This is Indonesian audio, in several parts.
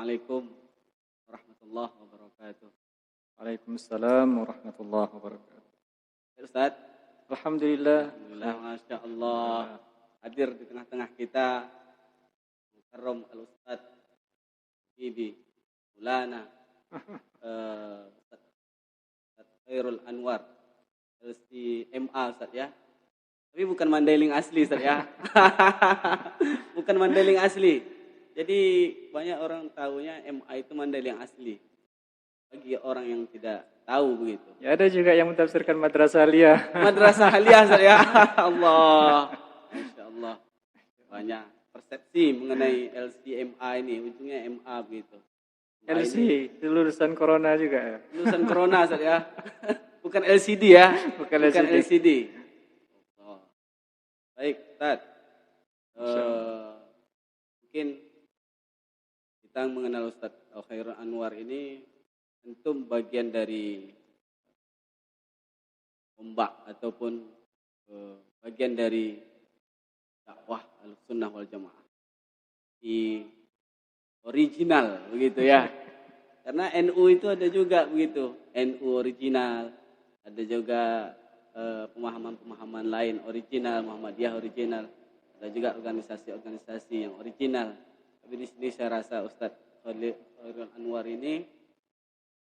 Assalamualaikum warahmatullahi wabarakatuh. Waalaikumsalam warahmatullahi wabarakatuh. Ustaz, Alhamdulillah. Masya Allah hadir di tengah-tengah kita Mukarram Al-Ustaz Bibi Maulana Ustaz Khairul Anwar LCMA Ustaz ya. Tapi bukan Mandailing asli Ustaz ya. Bukan Mandailing asli. Jadi banyak orang tahunya MA itu Mandailing asli. Bagi orang yang tidak tahu begitu. Ya ada juga yang mentafsirkan Madrasah Aliyah. Madrasah Aliyah Ustaz ya. Allah. Masya Allah. Banyak persepsi mengenai LCMA ini. Ujungnya MA begitu. LC, itu lulusan Corona juga ya? Lulusan Corona Ustaz ya. Bukan LCD ya. Bukan LCD. Oh. Baik Ustaz. Mungkin kita mengenal Ustaz Khairul Anwar ini tentu bagian dari ombak ataupun bagian dari dakwah Ahlussunnah wal Jamaah di original begitu ya. Karena NU itu ada juga begitu, NU original, ada juga pemahaman-pemahaman lain original, Muhammadiyah original, ada juga organisasi-organisasi yang original. Tapi di sini saya rasa Ustadz Khairul Anwar ini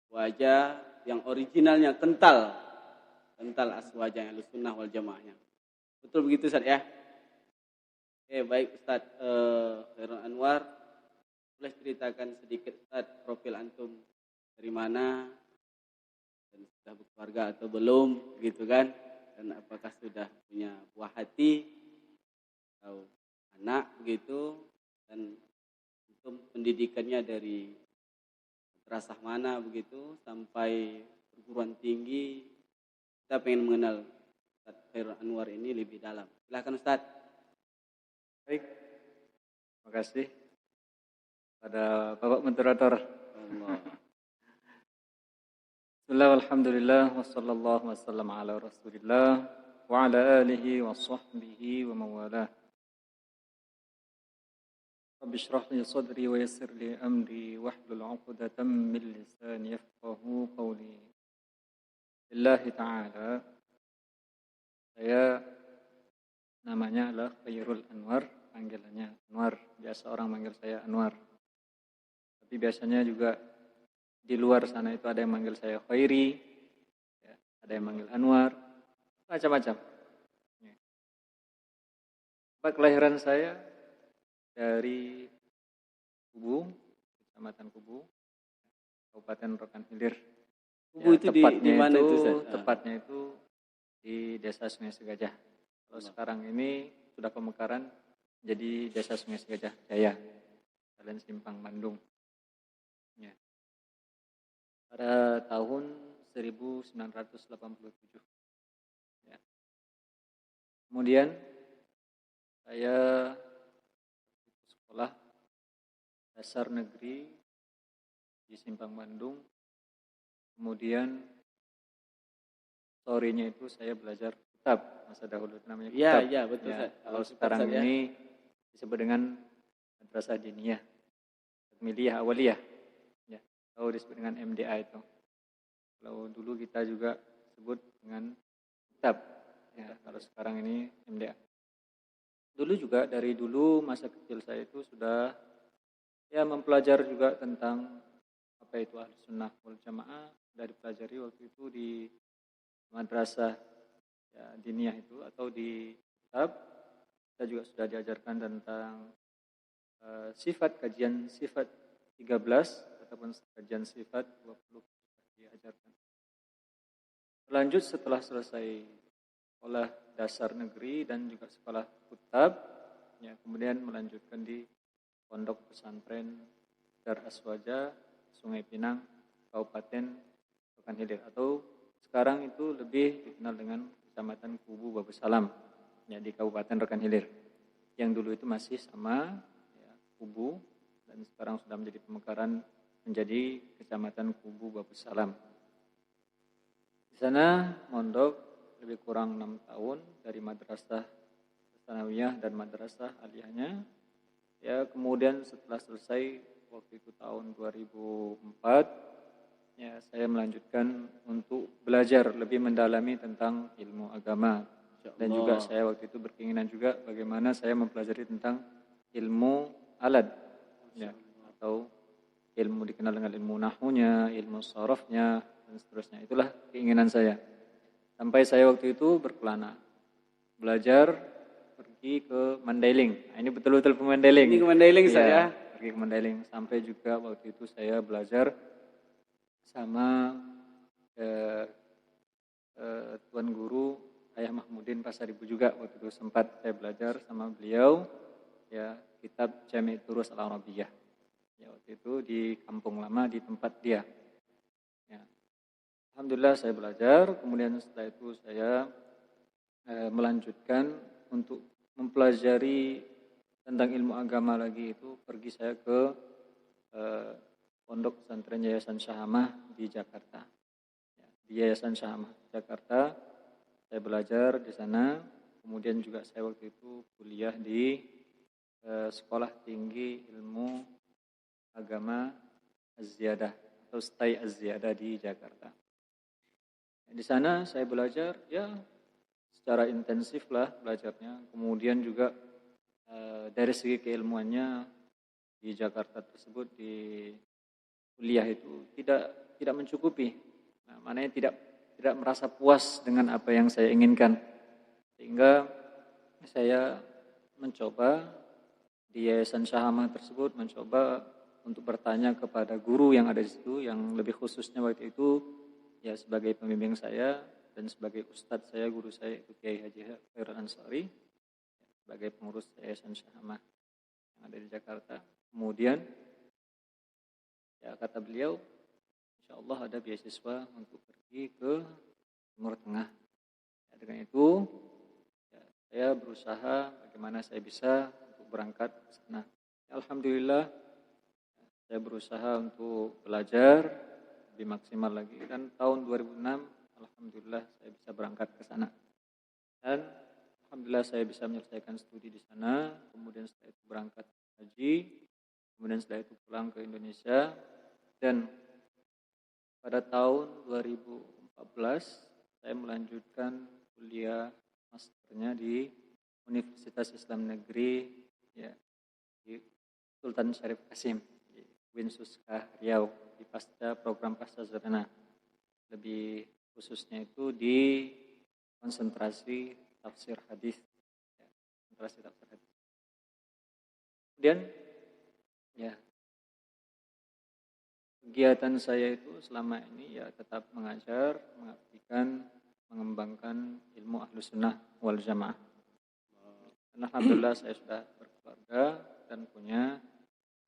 wajah yang originalnya kental wajah Ahlussunnah wal Jamaahnya. Betul begitu Ustadz ya? Oke, baik Ustadz Khairul Anwar, boleh ceritakan sedikit Ustadz profil antum dari mana dan sudah berkeluarga atau belum gitu kan? Dan apakah sudah punya buah hati atau anak begitu, dan pendidikannya dari madrasah mana begitu sampai perguruan tinggi. Kita pengen mengenal Ustaz Khairul Anwar ini lebih dalam. Silakan Ustaz. Baik. Terima kasih pada Bapak Moderator. Bismillah walhamdulillah wassallallahu wasallam ala Rasulillah wa ala alihi wa sahbihi wa mawalah. Rabbi shrah li sadri wa yassir li amri wahlul 'uqdatam min lisani yafqahu qawli. Lillahi ta'ala, saya namanya adalah Khairul Anwar, panggilannya Anwar. Biasa orang manggil saya Anwar. Tapi biasanya juga di luar sana itu ada yang manggil saya Khairi, ya, ada yang manggil Anwar, macam-macam. Tempat kelahiran saya dari Kubu, Kecamatan Kubu, Kabupaten Rokan Hilir. Kubu ya, itu di mana itu? Tepatnya itu di Desa Sungai Segajah. Kalau sekarang ini sudah pemekaran jadi Desa Sungai Segajah Jaya, Jalan Simpang Bandung. Ya. Pada tahun 1987. Ya. Kemudian saya sekolah dasar negeri di Simpang Bandung. Kemudian sorenya itu saya belajar kitab, masa dahulu namanya kitab. Iya, betul. Ya, kalau sekarang ini disebut dengan Madrasah Diniyah, Takmiliyah Awaliyah. Ya, atau disebut dengan MDA itu. Kalau dulu kita juga sebut dengan kitab. Ya, kalau sekarang ini MDA. Dulu juga dari dulu masa kecil saya itu sudah ya mempelajari juga tentang apa itu Ahlussunnah wal Jamaah. Sudah dipelajari waktu itu di madrasah ya, diniyah itu atau di kitab. Kita juga sudah diajarkan tentang sifat, kajian sifat 13 ataupun kajian sifat 20 diajarkan. Lanjut setelah selesai sekolah dasar negeri dan juga sekolah kitab, ya, kemudian melanjutkan di Pondok Pesantren Dar Aswaja, Sungai Pinang, Kabupaten Rokan Hilir, atau sekarang itu lebih dikenal dengan Kecamatan Kubu Babusalam, ya, di Kabupaten Rokan Hilir. Yang dulu itu masih sama ya, Kubu, dan sekarang sudah menjadi pemekaran menjadi Kecamatan Kubu Babusalam. Di sana mondok lebih kurang 6 tahun dari madrasah Tsanawiyah dan madrasah aliyahnya. Ya, kemudian setelah selesai waktu itu tahun 2004, ya saya melanjutkan untuk belajar lebih mendalami tentang ilmu agama. Dan juga saya waktu itu berkeinginan juga bagaimana saya mempelajari tentang ilmu alat, ya, atau ilmu dikenal dengan ilmu nahwunya, ilmu sharafnya, dan seterusnya. Itulah keinginan saya. Sampai saya waktu itu berkelana, belajar pergi ke Mandailing. Nah, ini betul-betul ke Mandailing. Ini ke Mandailing ya, saya. Pergi ke Mandailing. Sampai juga waktu itu saya belajar sama Tuan Guru Ayah Mahmudin Pasaribu juga. Waktu itu sempat saya belajar sama beliau, ya, kitab Jami' Durus Al-Arabiyah. Ya, waktu itu di Kampung Lama di tempat dia. Ya. Alhamdulillah saya belajar, kemudian setelah itu saya melanjutkan untuk mempelajari tentang ilmu agama lagi. Itu pergi saya ke Pondok Pesantren Yayasan Syahamah di Jakarta. Ya, di Yayasan Syahamah Jakarta saya belajar di sana. Kemudian juga saya waktu itu kuliah di Sekolah Tinggi Ilmu Agama Az-Ziyadah atau STAI Az-Ziyadah di Jakarta. Di sana saya belajar ya secara intensif lah belajarnya. Kemudian juga dari segi keilmuannya di Jakarta tersebut di kuliah itu tidak mencukupi. Nah, maknanya tidak merasa puas dengan apa yang saya inginkan. Sehingga saya mencoba di Yayasan Syahamah tersebut mencoba untuk bertanya kepada guru yang ada di situ, yang lebih khususnya waktu itu ya sebagai pembimbing saya dan sebagai ustadz saya, guru saya itu Kiai Haji Khairul Ansari, sebagai pengurus Yayasan Syahamah yang ada di Jakarta. Kemudian ya kata beliau, insya Allah ada beasiswa untuk pergi ke Timur Tengah. Ya, dengan itu ya, saya berusaha bagaimana saya bisa untuk berangkat ke sana. Ya, alhamdulillah saya berusaha untuk belajar lebih maksimal lagi, dan tahun 2006 alhamdulillah saya bisa berangkat ke sana. Dan alhamdulillah saya bisa menyelesaikan studi di sana, kemudian setelah itu berangkat haji, kemudian setelah itu pulang ke Indonesia, dan pada tahun 2014 saya melanjutkan kuliah masternya di Universitas Islam Negeri ya, di Sultan Syarif Kasim di Winsuska Riau, di program pasca sarjana. Lebih khususnya itu di konsentrasi tafsir hadis. Ya, konsentrasi tafsir hadis. Kemudian ya kegiatan saya itu selama ini ya tetap mengajar, mengabdikan, mengembangkan ilmu Ahlus Sunnah wal Jamaah. Dan alhamdulillah saya sudah berkeluarga dan punya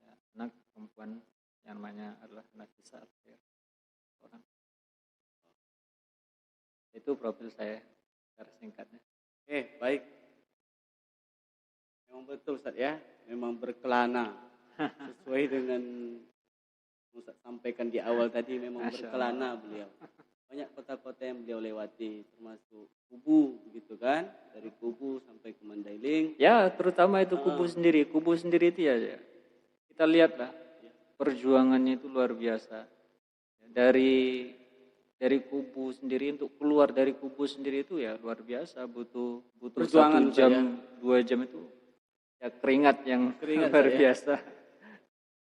ya, anak perempuan yang namanya adalah Nafisa Al-Khair. Itu profil saya secara singkatnya. Baik. Memang betul Ustaz ya, memang berkelana sesuai dengan Ustaz sampaikan di awal tadi, memang berkelana beliau. Banyak kota-kota yang beliau lewati, termasuk Kubu begitu kan, dari Kubu sampai ke Mandailing. Ya, terutama itu Kubu sendiri. Kubu sendiri itu ya kita lihatlah perjuangannya itu luar biasa. Dari Kubu sendiri, untuk keluar dari Kubu sendiri itu ya luar biasa, butuh perjuangan 1 jam, ya. 2 jam itu ya keringat yang luar biasa.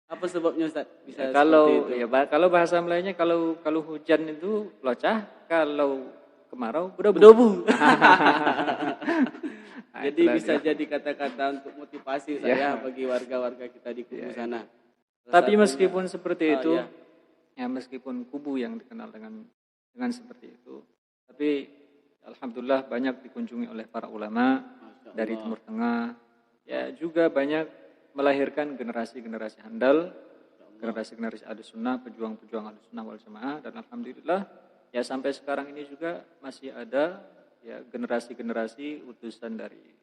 Apa sebabnya Ustaz? Bisa ya, kalau itu? Ya kalau bahasa Melayunya kalau hujan itu locah, kalau kemarau berdebu. Nah, jadi bisa jadi kata-kata untuk motivasi saya bagi warga-warga kita di Kubu sana. Tapi meskipun seperti itu, ya meskipun Kubu yang dikenal dengan seperti itu, tapi alhamdulillah banyak dikunjungi oleh para ulama dari Timur Tengah. Ya juga banyak melahirkan generasi-generasi handal, generasi-generasi Ahlus Sunnah, pejuang-pejuang Ahlus Sunnah wal Jamaah, dan alhamdulillah ya sampai sekarang ini juga masih ada ya generasi-generasi utusan dari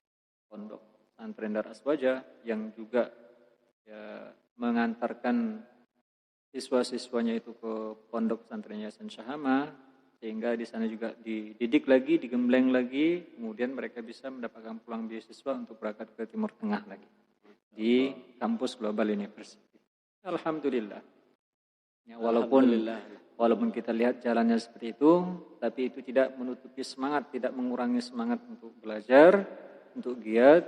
Pondok Pesantren Dar Aswaja yang juga ya mengantarkan siswa-siswanya itu ke Pondok Pesantren Yayasan Syahamah, sehingga di sana juga dididik lagi, digembleng lagi, kemudian mereka bisa mendapatkan peluang beasiswa untuk berangkat ke Timur Tengah lagi di kampus Global University. Alhamdulillah. Ya, walaupun kita lihat jalannya seperti itu, tapi itu tidak menutupi semangat, tidak mengurangi semangat untuk belajar, untuk giat,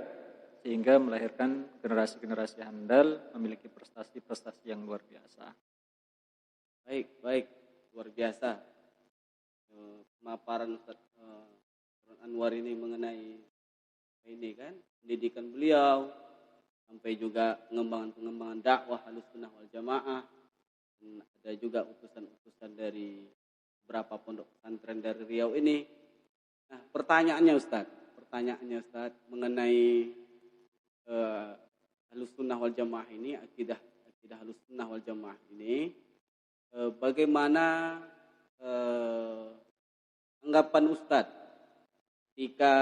sehingga melahirkan generasi-generasi handal memiliki prestasi-prestasi yang luar biasa. Baik, luar biasa. Pemaparan Ustaz Anwar ini mengenai ini kan, pendidikan beliau, sampai juga pengembangan dakwah Ahlussunnah wal Jamaah. Dan ada juga utusan-utusan dari beberapa pondok pesantren dari Riau ini. Nah, pertanyaannya Ustaz mengenai Ahlussunnah wal Jamaah ini, akidah Ahlussunnah wal Jamaah ini, bagaimana anggapan Ustaz ketika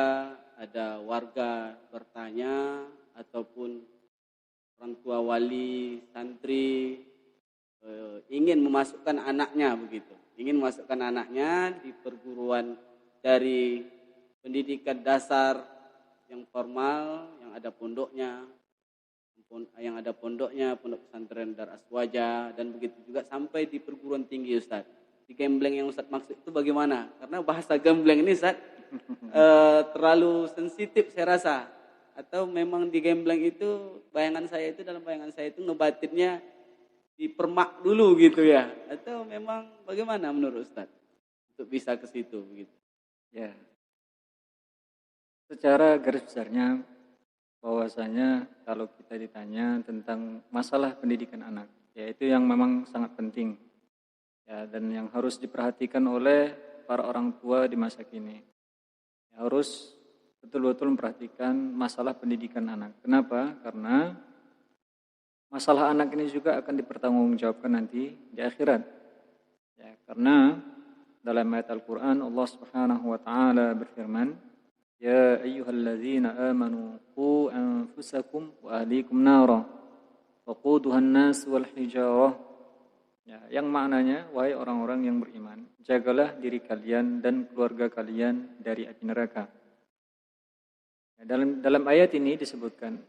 ada warga bertanya ataupun orang tua wali santri ingin memasukkan anaknya di perguruan dari pendidikan dasar yang formal, yang ada pondoknya, pondok pesantren Dar Aswaja, dan begitu juga sampai di perguruan tinggi Ustaz. Di gembleng yang Ustaz maksud itu bagaimana? Karena bahasa gembleng ini Ustaz terlalu sensitif saya rasa. Atau memang di gembleng itu dalam bayangan saya itu ngebatinnya dipermak dulu gitu ya, atau memang bagaimana menurut Ustaz untuk bisa ke situ begitu? Ya, secara garis besarnya bahwasanya kalau kita ditanya tentang masalah pendidikan anak, yaitu yang memang sangat penting ya, dan yang harus diperhatikan oleh para orang tua di masa kini. Ya, harus betul-betul memperhatikan masalah pendidikan anak. Kenapa? Karena masalah anak ini juga akan dipertanggungjawabkan nanti di akhirat. Ya, karena dalam ayat Al-Quran Allah Subhanahu wa taala berfirman, "Ya ayyuhalladzina amanu qu anfusakum wa ahlikum nara waquduha an-nas wal hijarah." Ya, yang maknanya, wahai orang-orang yang beriman, jagalah diri kalian dan keluarga kalian dari api neraka. Ya, dalam ayat ini disebutkan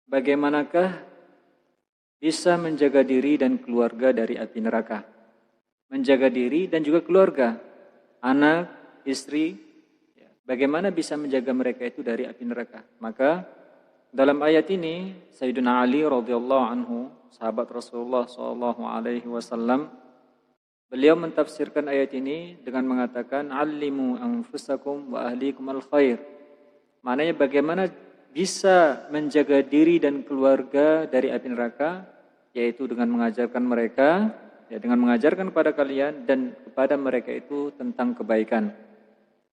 bagaimanakah bisa menjaga diri dan keluarga dari api neraka. Menjaga diri dan juga keluarga, anak, istri, ya, bagaimana bisa menjaga mereka itu dari api neraka? Maka dalam ayat ini Sayyidina Ali radhiyallahu anhu, sahabat Rasulullah SAW, beliau mentafsirkan ayat ini dengan mengatakan, "Allimu anfusakum wa ahlikum al-khair." Maknanya bagaimana bisa menjaga diri dan keluarga dari api neraka, yaitu dengan mengajarkan mereka, dengan mengajarkan kepada kalian dan kepada mereka itu tentang kebaikan.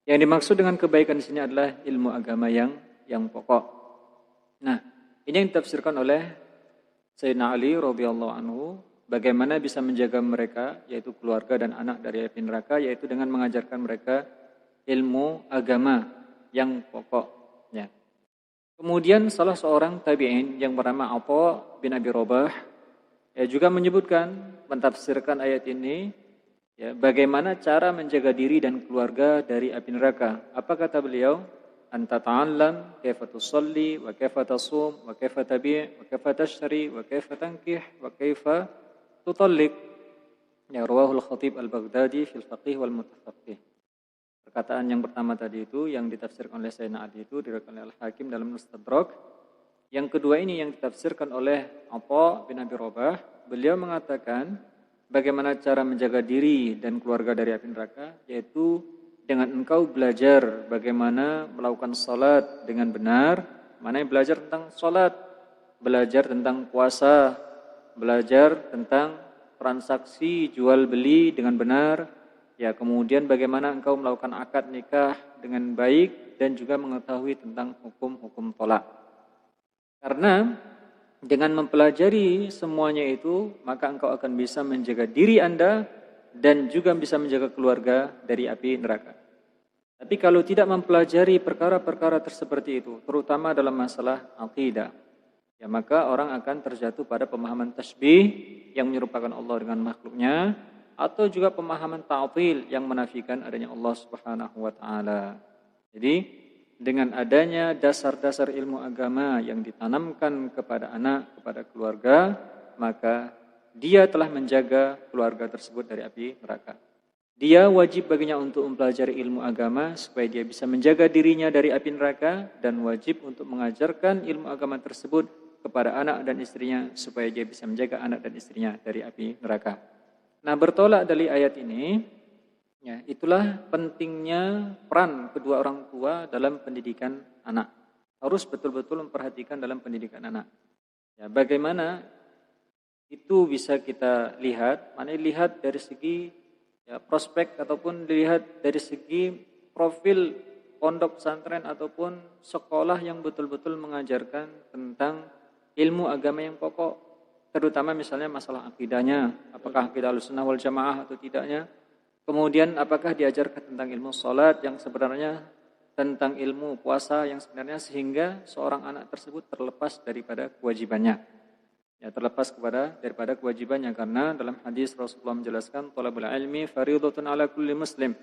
Yang dimaksud dengan kebaikan di sini adalah ilmu agama yang pokok. Nah, ini yang ditafsirkan oleh Sayyidina Ali radhiyallahu anhu, bagaimana bisa menjaga mereka, yaitu keluarga dan anak dari api neraka, yaitu dengan mengajarkan mereka ilmu agama yang pokok. Ya. Kemudian salah seorang tabi'in yang bernama Atha bin Abi Rabah juga menyebutkan, mentafsirkan ayat ini, ya, bagaimana cara menjaga diri dan keluarga dari api neraka. Apa kata beliau? Anta ta'allam kaifa tusalli wa kaifa tasum wa kaifa tabi' wa kaifa tashtari wa kaifa tankih wa kaifa tutalliq. Ya, rawahul Khatib Al-Baghdadi fil Faqih wal Mutafaqih. Perkataan yang pertama tadi itu yang ditafsirkan oleh Sayyidina Ali itu diriwayatkan oleh Al-Hakim dalam Mustadrak. Yang kedua ini yang ditafsirkan oleh Atha bin Abi Rabah. Beliau mengatakan bagaimana cara menjaga diri dan keluarga dari api neraka, yaitu dengan engkau belajar bagaimana melakukan salat dengan benar. Mana belajar tentang salat, belajar tentang puasa, belajar tentang transaksi jual beli dengan benar. Ya, kemudian bagaimana engkau melakukan akad nikah dengan baik dan juga mengetahui tentang hukum-hukum tolak. Karena dengan mempelajari semuanya itu, maka engkau akan bisa menjaga diri Anda dan juga bisa menjaga keluarga dari api neraka. Tapi kalau tidak mempelajari perkara-perkara seperti itu, terutama dalam masalah akidah, ya maka orang akan terjatuh pada pemahaman tasbih yang menyerupakan Allah dengan makhluknya, atau juga pemahaman ta'til yang menafikan adanya Allah Subhanahu wa taala. Jadi dengan adanya dasar-dasar ilmu agama yang ditanamkan kepada anak, kepada keluarga, maka dia telah menjaga keluarga tersebut dari api neraka. Dia wajib baginya untuk mempelajari ilmu agama supaya dia bisa menjaga dirinya dari api neraka, dan wajib untuk mengajarkan ilmu agama tersebut kepada anak dan istrinya supaya dia bisa menjaga anak dan istrinya dari api neraka. Nah, bertolak dari ayat ini, ya, itulah pentingnya peran kedua orang tua dalam pendidikan anak. Harus betul-betul memperhatikan dalam pendidikan anak. Ya, bagaimana itu bisa kita lihat, lihat dari segi ya, prospek ataupun dilihat dari segi profil pondok pesantren ataupun sekolah yang betul-betul mengajarkan tentang ilmu agama yang pokok, terutama misalnya masalah akidahnya, apakah akidah Ahlussunnah wal Jamaah atau tidaknya. Kemudian apakah diajarkan tentang ilmu salat yang sebenarnya, tentang ilmu puasa yang sebenarnya, sehingga seorang anak tersebut terlepas daripada kewajibannya. Ya, terlepas daripada kewajibannya, karena dalam hadis Rasulullah menjelaskan thalabul ilmi fardhatun ala kulli muslim.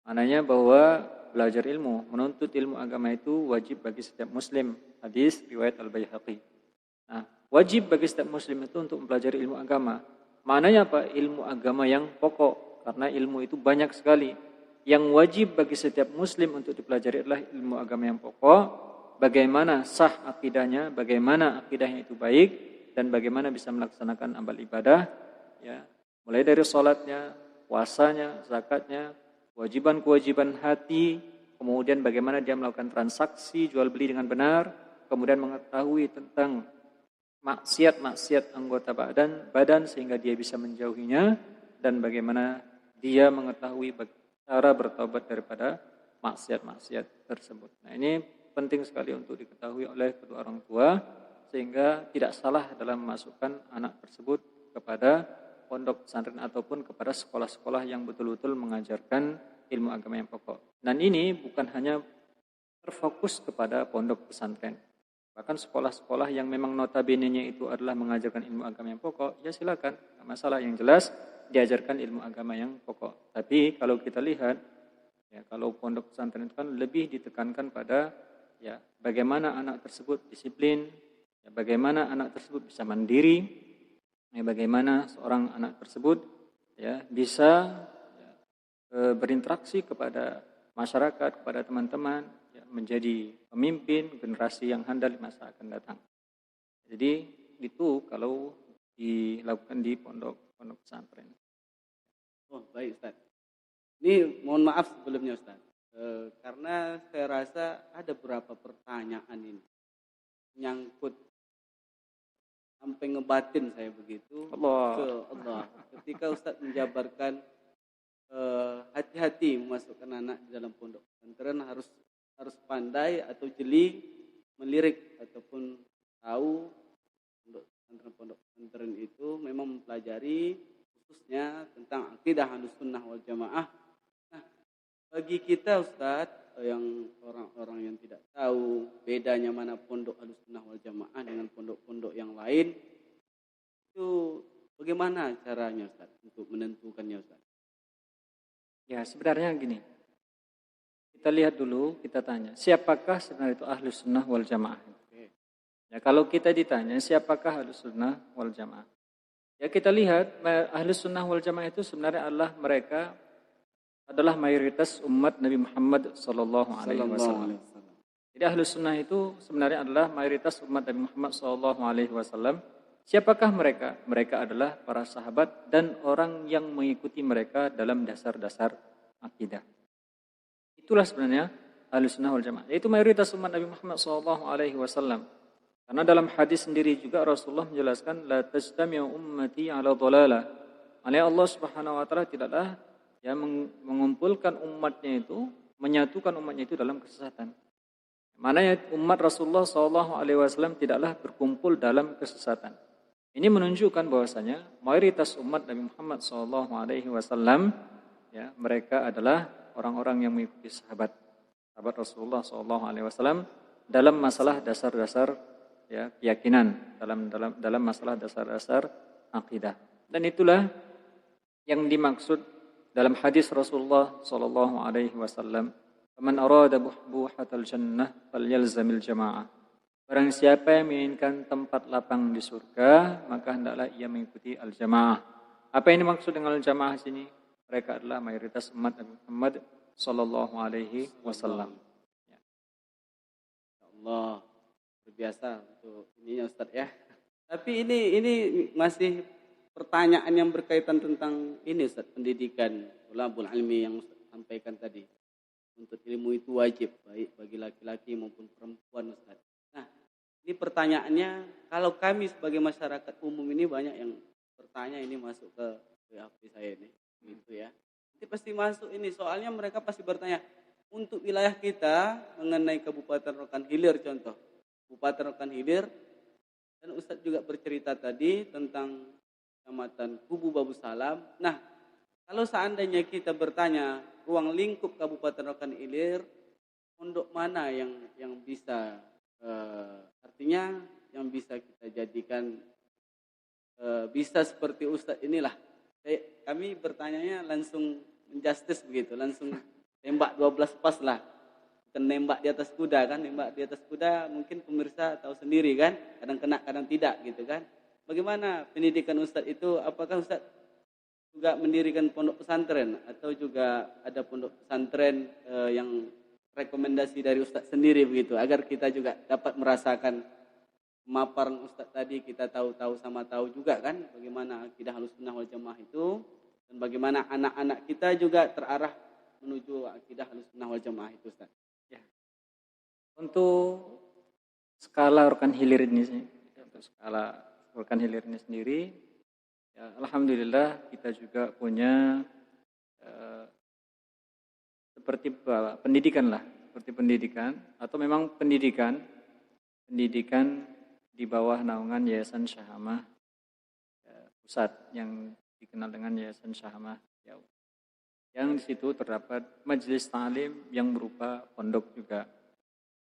Maknanya bahwa belajar ilmu, menuntut ilmu agama itu wajib bagi setiap muslim. Hadis riwayat Al-Baihaqi. Nah, wajib bagi setiap muslim itu untuk mempelajari ilmu agama. Maknanya apa? Ilmu agama yang pokok, karena ilmu itu banyak sekali. Yang wajib bagi setiap muslim untuk dipelajari adalah ilmu agama yang pokok. Bagaimana sah akidahnya, bagaimana akidahnya itu baik, dan bagaimana bisa melaksanakan amal ibadah, ya, mulai dari sholatnya, puasanya, zakatnya, kewajiban-kewajiban hati, kemudian bagaimana dia melakukan transaksi jual beli dengan benar, kemudian mengetahui tentang maksiat-maksiat anggota badan sehingga dia bisa menjauhinya, dan bagaimana dia mengetahui cara bertobat daripada maksiat-maksiat tersebut. Nah, ini penting sekali untuk diketahui oleh kedua orang tua, sehingga tidak salah dalam memasukkan anak tersebut kepada pondok pesantren ataupun kepada sekolah-sekolah yang betul-betul mengajarkan ilmu agama yang pokok. Dan ini bukan hanya terfokus kepada pondok pesantren. Bahkan sekolah-sekolah yang memang notabene-nya itu adalah mengajarkan ilmu agama yang pokok, ya silakan, tidak masalah, yang jelas diajarkan ilmu agama yang pokok. Tapi kalau kita lihat, ya, kalau pondok pesantren itu kan lebih ditekankan pada ya, bagaimana anak tersebut disiplin, ya, bagaimana anak tersebut bisa mandiri, ya, bagaimana seorang anak tersebut ya, bisa ya, berinteraksi kepada masyarakat, kepada teman-teman, ya, menjadi pemimpin generasi yang handal di masa akan datang. Jadi itu kalau dilakukan di pondok pesantren. Oh, baik Ustaz. Ini mohon maaf sebelumnya Ustaz. Karena saya rasa ada beberapa pertanyaan ini nyangkut sampai ngebatin saya begitu. Allah. Ketika Ustaz menjabarkan hati-hati memasukkan anak di dalam pondok pesantren, harus pandai atau jeli melirik ataupun tahu pondok pesantren itu memang mempelajari khususnya tentang akidah Ahlussunnah wal Jamaah. Bagi kita Ustadz, yang orang-orang yang tidak tahu bedanya mana pondok Ahlussunnah wal Jamaah dengan pondok-pondok yang lain, itu bagaimana caranya Ustadz untuk menentukannya Ustadz? Ya, sebenarnya gini. Kita lihat dulu, kita tanya, siapakah sebenarnya itu Ahlussunnah wal Jamaah? Oke. Ya, kalau kita ditanya siapakah Ahlussunnah wal Jamaah? Ya, kita lihat Ahlussunnah wal Jamaah itu sebenarnya adalah mayoritas umat Nabi Muhammad sallallahu alaihi wasallam. Jadi Ahlussunnah itu sebenarnya adalah mayoritas umat Nabi Muhammad sallallahu alaihi wasallam. Siapakah mereka? Mereka adalah para sahabat dan orang yang mengikuti mereka dalam dasar-dasar akidah. Itulah sebenarnya Ahlussunnah wal Jamaah. Yaitu mayoritas umat Nabi Muhammad sallallahu alaihi wasallam. Karena dalam hadis sendiri juga Rasulullah menjelaskan la tajtami'u ummati 'ala dhalalah. Allah Subhanahu wa taala tidaklah yang mengumpulkan umatnya itu, menyatukan umatnya itu dalam kesesatan. Maknanya umat Rasulullah SAW tidaklah berkumpul dalam kesesatan. Ini menunjukkan bahwasanya mayoritas umat Nabi Muhammad SAW, ya, mereka adalah orang-orang yang mengikuti sahabat Rasulullah SAW dalam masalah dasar-dasar ya, keyakinan, dalam masalah dasar-dasar akidah. Dan itulah yang dimaksud dalam hadis Rasulullah sallallahu alaihi wasallam, "Man arada buhbuhatal jannah falyalzamil jamaah." Barang siapa yang menginginkan tempat lapang di surga, maka hendaklah ia mengikuti al-jamaah. Apa yang dimaksud dengan al-jamaah sini? Mereka adalah mayoritas umat Nabi Muhammad sallallahu alaihi wasallam. Ya Allah, berbiasa untuk ininya Ustaz ya. Tapi ini masih pertanyaan yang berkaitan tentang ini Ustaz, pendidikan ulama ilmi yang Ustaz sampaikan tadi. Untuk ilmu itu wajib baik bagi laki-laki maupun perempuan Ustaz. Nah, ini pertanyaannya, kalau kami sebagai masyarakat umum ini banyak yang bertanya, ini masuk ke HP saya ini, gitu ya. Nanti pasti masuk ini, soalnya mereka pasti bertanya, untuk wilayah kita mengenai Kabupaten Rokan Hilir contoh. Kabupaten Rokan Hilir, dan Ustadz juga bercerita tadi tentang Kecamatan Kubu Babu Salam. Nah, kalau seandainya kita bertanya, ruang lingkup Kabupaten Rokan Hilir, pondok mana yang bisa artinya yang bisa kita jadikan bisa seperti Ustadz inilah. Kami bertanyanya langsung menjustis begitu, langsung tembak 12 pas lah. Bukan nembak di atas kuda kan, nembak di atas kuda mungkin pemirsa tahu sendiri kan, kadang kena kadang tidak gitu kan. Bagaimana pendidikan Ustadz itu, apakah Ustadz juga mendirikan pondok pesantren atau juga ada pondok pesantren yang rekomendasi dari Ustadz sendiri begitu, agar kita juga dapat merasakan pemaparan Ustadz tadi, kita tahu sama tahu juga kan bagaimana akidah Ahlussunnah wal Jamaah itu, dan bagaimana anak-anak kita juga terarah menuju akidah Ahlussunnah wal Jamaah itu Ustadz. Ya. Untuk skala Rokan Hilir ini sih, untuk skala Rokan Hilir ini sendiri, ya, alhamdulillah kita juga punya seperti pendidikan lah, seperti pendidikan atau memang pendidikan di bawah naungan Yayasan Syahamah Pusat yang dikenal dengan Yayasan Syahamah Riau. Yang di situ terdapat majelis ta'lim yang berupa pondok juga,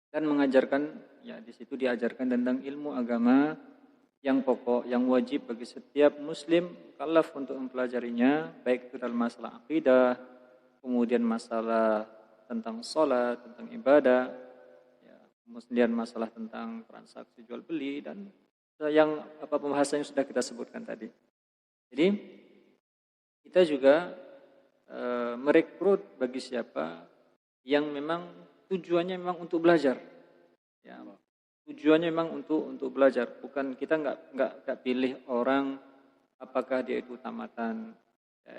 dan mengajarkan, ya di situ diajarkan tentang ilmu agama yang pokok, yang wajib bagi setiap muslim mukallaf untuk mempelajarinya, baik itu dalam masalah akidah, kemudian masalah tentang sholat, tentang ibadah, ya, kemudian masalah tentang transaksi jual beli, dan yang pembahasan yang sudah kita sebutkan tadi. Jadi kita juga merekrut bagi siapa yang memang tujuannya memang untuk belajar, ya, tujuannya memang untuk belajar. Bukan, kita nggak pilih orang apakah dia itu tamatan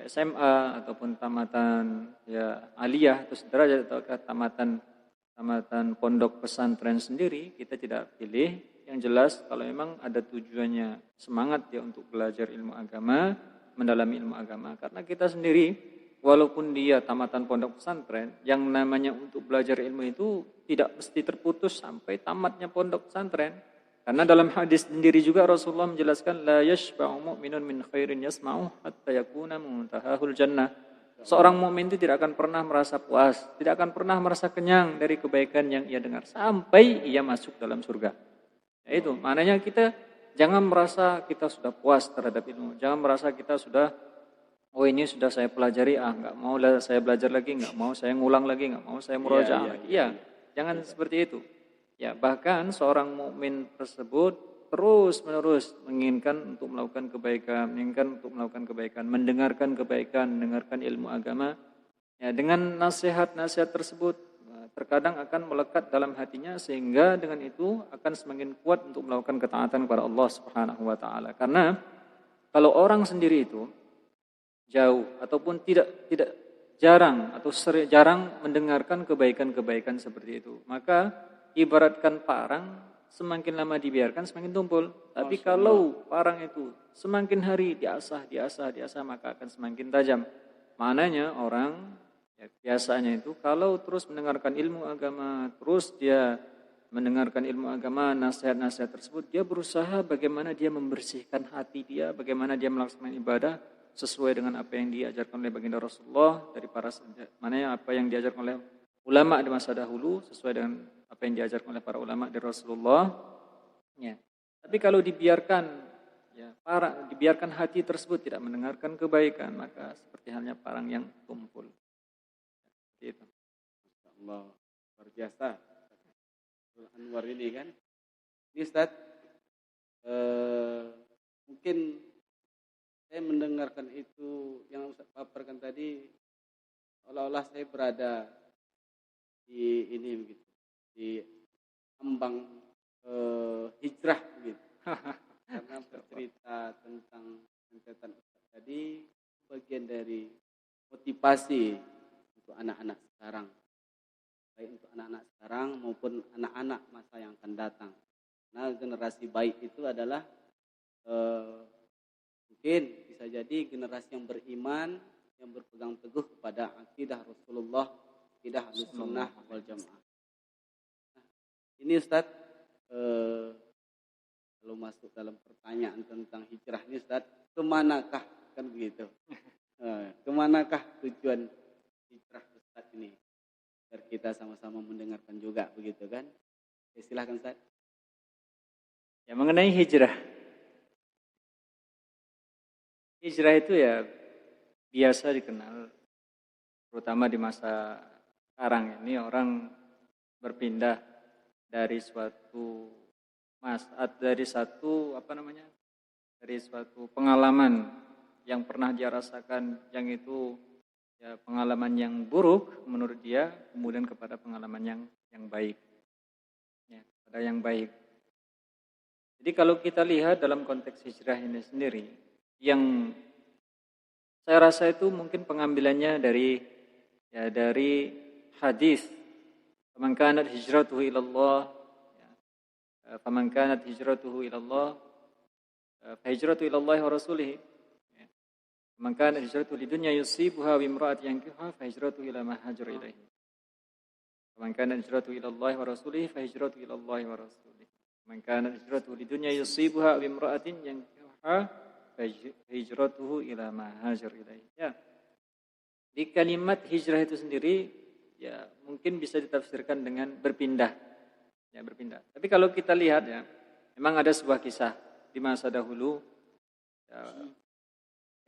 SMA ataupun tamatan ya aliyah atau sederajat, ataukah tamatan pondok pesantren sendiri, kita tidak pilih. Yang jelas kalau memang ada tujuannya, semangat dia untuk belajar ilmu agama, mendalami ilmu agama. Karena kita sendiri walaupun dia tamatan pondok pesantren, yang namanya untuk belajar ilmu itu tidak mesti terputus sampai tamatnya pondok pesantren. Karena dalam hadis sendiri juga Rasulullah menjelaskan, la yashba'u mu'minun min khairin yasma'u hatta yakuna muntahahul jannah. Seorang mukmin itu tidak akan pernah merasa puas, tidak akan pernah merasa kenyang dari kebaikan yang ia dengar sampai ia masuk dalam surga. Ya itu, maknanya kita jangan merasa kita sudah puas terhadap ilmu. Jangan merasa kita sudah, oh ini sudah saya pelajari, nggak mau saya belajar lagi, nggak mau saya ngulang lagi, nggak mau saya murojaah lagi. Iya, jangan seperti itu. Ya, bahkan seorang mukmin tersebut terus-menerus menginginkan untuk melakukan kebaikan, mendengarkan kebaikan, mendengarkan ilmu agama. Ya, dengan nasihat-nasihat tersebut terkadang akan melekat dalam hatinya, sehingga dengan itu akan semakin kuat untuk melakukan ketaatan kepada Allah Subhanahu wa taala. Karena kalau orang sendiri itu jauh ataupun tidak jarang mendengarkan kebaikan-kebaikan seperti itu, maka ibaratkan parang, semakin lama dibiarkan semakin tumpul. Tapi kalau parang itu semakin hari diasah, maka akan semakin tajam. Maknanya orang ya, biasanya itu kalau terus mendengarkan ilmu agama, terus dia mendengarkan ilmu agama, nasihat-nasihat tersebut, dia berusaha bagaimana dia membersihkan hati dia, bagaimana dia melaksanakan ibadah sesuai dengan apa yang diajarkan oleh baginda Rasulullah, dari maknanya apa yang diajarkan oleh ulama di masa dahulu, sesuai dengan apa yang diajarkan oleh para ulama dari Rasulullah. Ya. Tapi kalau dibiarkan hati tersebut tidak mendengarkan kebaikan, maka seperti halnya parang yang tumpul. Seperti itu. Allah, luar biasa. Anwar ini kan Ini Ustaz, mungkin saya mendengarkan itu yang Ustaz paparkan tadi, seolah-olah saya berada di ini begitu, di ambang hijrah begitu. Karena bercerita tentang rentetan Ustaz tadi bagian dari motivasi untuk anak-anak sekarang, baik untuk anak-anak sekarang maupun anak-anak masa yang akan datang. Nah, generasi baik itu adalah mungkin bisa jadi generasi yang beriman, yang berpegang teguh kepada akidah Rasulullah, akidah Ahlussunnah wal Jamaah. Nah, ini Ustaz, kalau masuk dalam pertanyaan tentang hijrah ini Ustaz, kemanakah kan begitu? Kemanakah tujuan hijrah Ustaz ini? Biar kita sama-sama mendengarkan juga begitu kan? Ya, silahkan Ustaz. Ya, mengenai hijrah. Hijrah itu ya biasa dikenal, terutama di masa sekarang ini orang berpindah dari suatu dari suatu pengalaman yang pernah dia rasakan, yang itu ya pengalaman yang buruk menurut dia, kemudian kepada pengalaman yang baik, ya, pada yang baik. Jadi kalau kita lihat dalam konteks hijrah ini sendiri, yang saya rasa itu mungkin pengambilannya dari hadis, "Faman kanat hijratuhu ilallah, faman kanat hijratuhu ilallah, fa hijratuhu ilallahi wa rasulih. Faman kanat hijratuhu lidunya yusibuha wa imra'atin yankihuha, fa hijratuhu ila ma hajara ilaihi. Faman kanat hijratuhu ilallahi wa rasulih, fa hijratuhu ilallahi wa rasulih. Faman kanat hijratuhu lidunya yusibuha wa imra'atin yankihuha, fa hijratuhu ila ma hajara ilaihi." Ya. Di kalimat hijrah itu sendiri ya mungkin bisa ditafsirkan dengan berpindah. Ya, berpindah. Tapi kalau kita lihat ya, memang ada sebuah kisah di masa dahulu ya,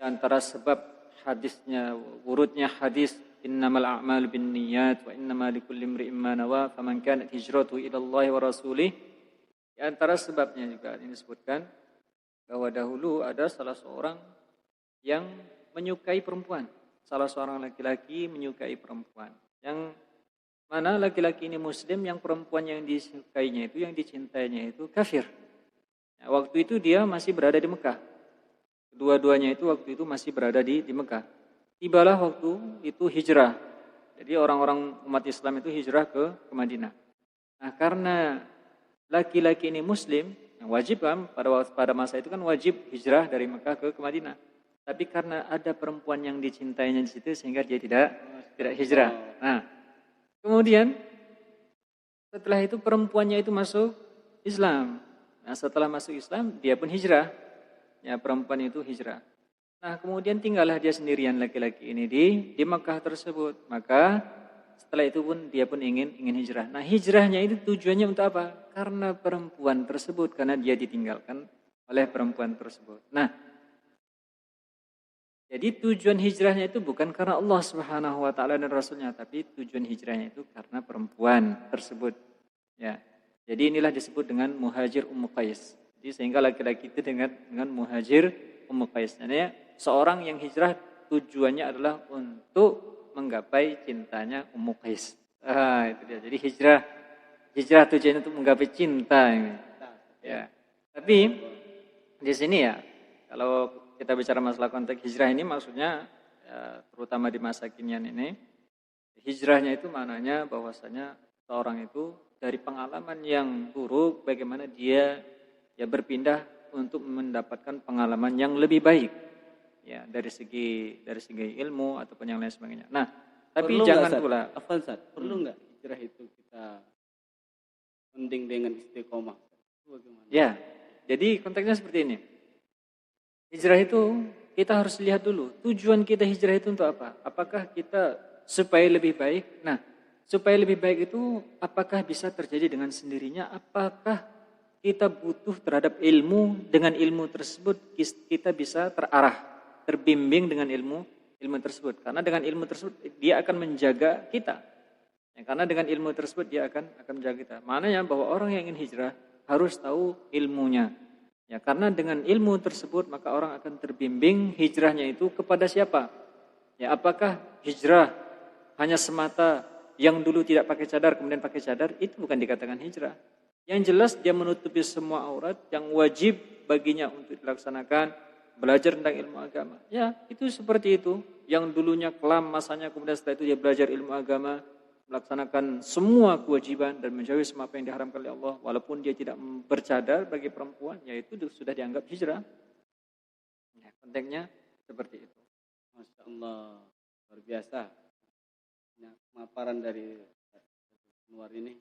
antara sebab hadisnya, urutnya hadis innamal a'malu binniyat wa innamal likulli imri'in ma nawa faman kanat hijratuhu ila Allah wa rasulih. Di antara sebabnya juga ini disebutkan bahwa dahulu ada salah seorang yang menyukai perempuan, salah seorang laki-laki menyukai perempuan, yang mana laki-laki ini muslim, yang perempuan yang disukainya itu, yang dicintainya itu kafir. Nah, waktu itu dia masih berada di Mekah. Kedua-duanya itu waktu itu masih berada di Mekah. Tibalah waktu itu hijrah. Jadi orang-orang umat Islam itu hijrah ke Madinah. Nah, karena laki-laki ini muslim, yang wajib kan pada masa itu kan wajib hijrah dari Mekah ke Madinah. Tapi karena ada perempuan yang dicintainya di situ sehingga dia tidak hijrah. Nah, kemudian setelah itu perempuannya itu masuk Islam. Nah, setelah masuk Islam dia pun hijrah. Ya, perempuan itu hijrah. Nah, kemudian tinggallah dia sendirian laki-laki ini di Mekah tersebut. Maka setelah itu pun dia pun ingin hijrah. Nah, hijrahnya itu tujuannya untuk apa? Karena perempuan tersebut, karena dia ditinggalkan oleh perempuan tersebut. Nah, jadi tujuan hijrahnya itu bukan karena Allah Subhanahu wa taala dan Rasulnya, tapi tujuan hijrahnya itu karena perempuan tersebut. Ya. Jadi inilah disebut dengan muhajir Ummu Qais. Jadi sehingga laki-laki itu dengan muhajir Ummu Qais. Jadi seorang yang hijrah tujuannya adalah untuk menggapai cintanya Ummu Qais. Itu dia. Jadi hijrah tujuannya untuk menggapai cinta ini. Ya. Tapi di sini ya, kalau kita bicara masalah konteks hijrah ini maksudnya ya, terutama di masa kinian ini, hijrahnya itu maknanya bahwasanya seorang itu dari pengalaman yang buruk bagaimana dia ya berpindah untuk mendapatkan pengalaman yang lebih baik. Ya, dari segi ilmu ataupun yang lain sebagainya. Nah, tapi perlu jangan gak, pula perlu enggak hijrah itu kita mending dengan istiqomah? Bagaimana? Ya. Jadi konteksnya seperti ini. Hijrah itu kita harus lihat dulu tujuan kita hijrah itu untuk apa? Apakah kita supaya lebih baik? Nah, supaya lebih baik itu apakah bisa terjadi dengan sendirinya? Apakah kita butuh terhadap ilmu, dengan ilmu tersebut kita bisa terarah, terbimbing dengan ilmu tersebut. Karena dengan ilmu tersebut dia akan menjaga kita. Ya, karena dengan ilmu tersebut dia akan menjaga kita. Maknanya bahwa orang yang ingin hijrah harus tahu ilmunya. Ya, karena dengan ilmu tersebut maka orang akan terbimbing hijrahnya itu kepada siapa? Ya, apakah hijrah hanya semata yang dulu tidak pakai cadar kemudian pakai cadar, itu bukan dikatakan hijrah. Yang jelas dia menutupi semua aurat yang wajib baginya untuk dilaksanakan, belajar tentang ilmu agama. Ya, itu seperti itu. Yang dulunya kelam masanya kemudian setelah itu dia belajar ilmu agama, melaksanakan semua kewajiban dan menjauhi semua apa yang diharamkan oleh Allah walaupun dia tidak bercadar bagi perempuan, yaitu sudah dianggap hijrah. Ya, konteksnya seperti itu. Masya Allah, luar biasa. Nah, pemaparan dari luar ini.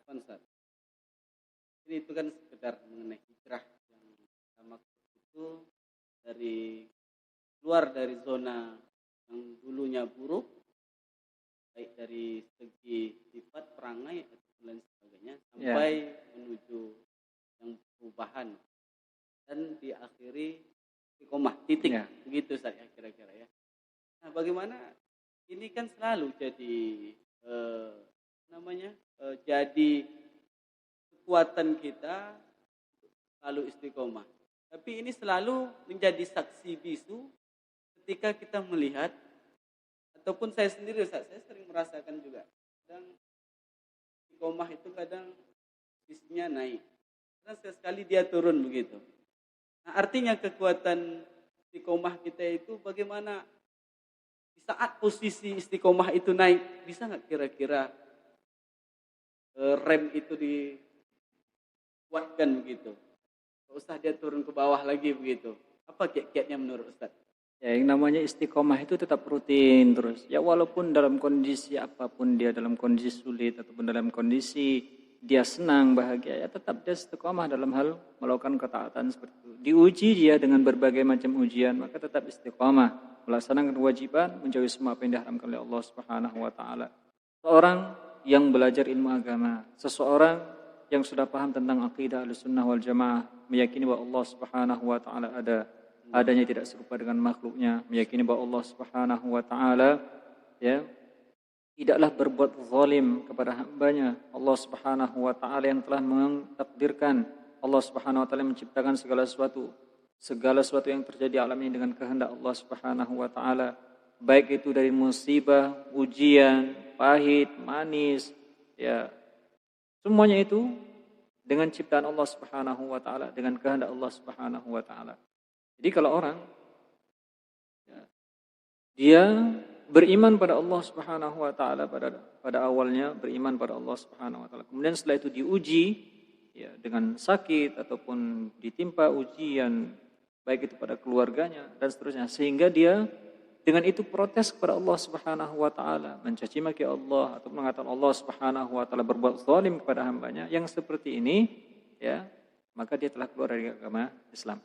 Ustaz, ini itu kan sekedar mengenai hijrah yang kita maksud itu dari keluar dari zona yang dulunya buruk, baik dari segi sifat, perangai atau lain sebagainya, sampai menuju yang perubahan dan diakhiri istiqomah, titik, begitu saya kira-kira ya. Nah, bagaimana ini kan selalu jadi jadi kekuatan kita selalu istiqomah. Tapi ini selalu menjadi saksi bisu ketika kita melihat, ataupun saya sendiri, saya sering merasakan juga, kadang istiqomah itu kadang bisnya naik, kadang sekali dia turun begitu. Nah, artinya kekuatan istiqomah kita itu bagaimana di saat posisi istiqomah itu naik, bisa nggak kira-kira rem itu dikuatkan begitu? Nggak usah dia turun ke bawah lagi begitu. Apa kiat-kiatnya menurut Ustaz? Ya, yang namanya istiqomah itu tetap rutin terus. Ya, walaupun dalam kondisi apapun dia, dalam kondisi sulit ataupun dalam kondisi dia senang, bahagia, ya tetap dia istiqomah dalam hal melakukan ketaatan seperti itu. Diuji dia dengan berbagai macam ujian, maka tetap istiqomah, melaksanakan kewajiban, menjauhi semua apa yang diharamkan oleh Allah Subhanahu wa taala. Seorang yang belajar ilmu agama, seseorang yang sudah paham tentang akidah Ahlussunnah wal Jamaah, meyakini bahwa Allah Subhanahu wa taala adanya tidak serupa dengan makhluknya, meyakini bahwa Allah Subhanahu wa taala tidaklah berbuat zalim kepada hambanya. Allah Subhanahu wa taala yang telah mentakdirkan, Allah Subhanahu wa taala menciptakan segala sesuatu yang terjadi alam ini dengan kehendak Allah Subhanahu wa taala, baik itu dari musibah, ujian, pahit, manis, ya semuanya itu dengan ciptaan Allah Subhanahu wa taala, dengan kehendak Allah Subhanahu wa taala. Jadi kalau orang dia beriman pada Allah Subhanahu wa taala pada awalnya, beriman pada Allah Subhanahu wa taala, kemudian setelah itu diuji ya dengan sakit ataupun ditimpa ujian baik itu pada keluarganya dan seterusnya, sehingga dia dengan itu protes kepada Allah Subhanahu wa taala, mencaci maki Allah atau mengatakan Allah Subhanahu wa taala berbuat zalim kepada hambanya, yang seperti ini ya, maka dia telah keluar dari agama Islam.